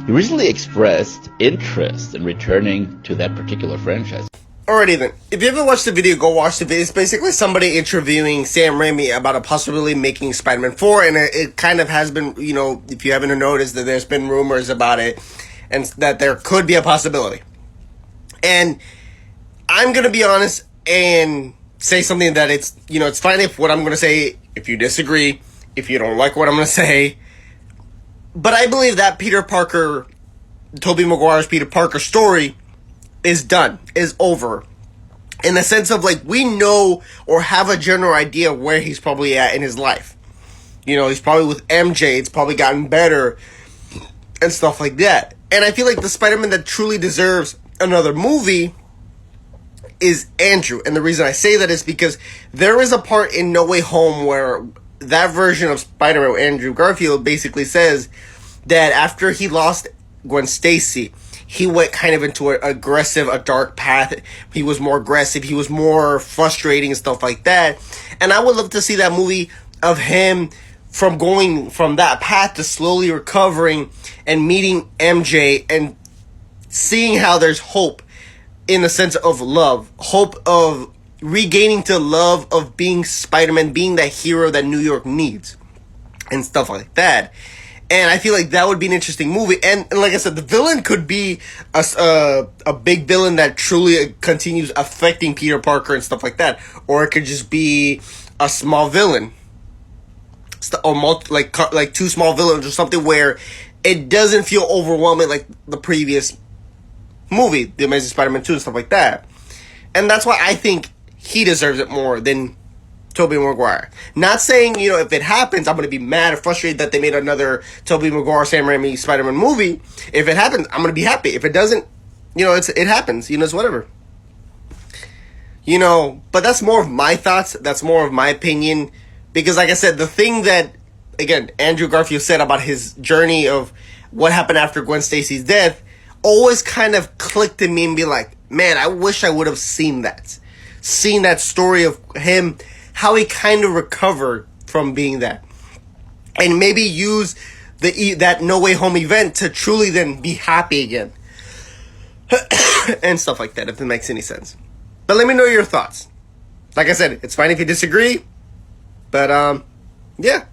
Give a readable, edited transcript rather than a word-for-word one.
he recently expressed interest in returning to that particular franchise. Alrighty then, if you haven't watched the video, go watch the video. It's basically somebody interviewing Sam Raimi about a possibility making Spider-Man 4, and it kind of has been, you know, if you haven't noticed, that there's been rumors about it, and that there could be a possibility. And I'm gonna be honest and say something that it's, you know, it's fine if what I'm gonna say, if you disagree, if you don't like what I'm gonna say, but I believe that Peter Parker, Tobey Maguire's Peter Parker story is done, is over. In the sense of, like, we know or have a general idea where he's probably at in his life. You know, he's probably with MJ, it's probably gotten better, and stuff like that. And I feel like the Spider-Man that truly deserves another movie is Andrew. And the reason I say that is because there is a part in No Way Home where that version of Spider-Man, Andrew Garfield, basically says that after he lost Gwen Stacy, he went kind of into an aggressive, a dark path. He was more aggressive. He was more frustrating and stuff like that. And I would love to see that movie of him from going from that path to slowly recovering and meeting MJ and seeing how there's hope in the sense of love. Hope of regaining the love of being Spider-Man, being that hero that New York needs and stuff like that. And I feel like that would be an interesting movie. And like I said, the villain could be a big villain that truly continues affecting Peter Parker and stuff like that. Or it could just be a small villain. Or like two small villains or something where it doesn't feel overwhelming like the previous movie, The Amazing Spider-Man 2 and stuff like that. And that's why I think he deserves it more than Tobey Maguire. Not saying, you know, if it happens, I'm going to be mad or frustrated that they made another Tobey Maguire, Sam Raimi Spider-Man movie. If it happens, I'm going to be happy. If it doesn't, you know, it happens. You know, it's whatever. You know, but that's more of my thoughts. That's more of my opinion. Because, like I said, the thing that, again, Andrew Garfield said about his journey of what happened after Gwen Stacy's death always kind of clicked in me and be like, man, I wish I would have seen that. Seen that story of him, how he kind of recovered from being that. And maybe use that No Way Home event to truly then be happy again. And stuff like that, if it makes any sense. But let me know your thoughts. Like I said, it's fine if you disagree. But, yeah.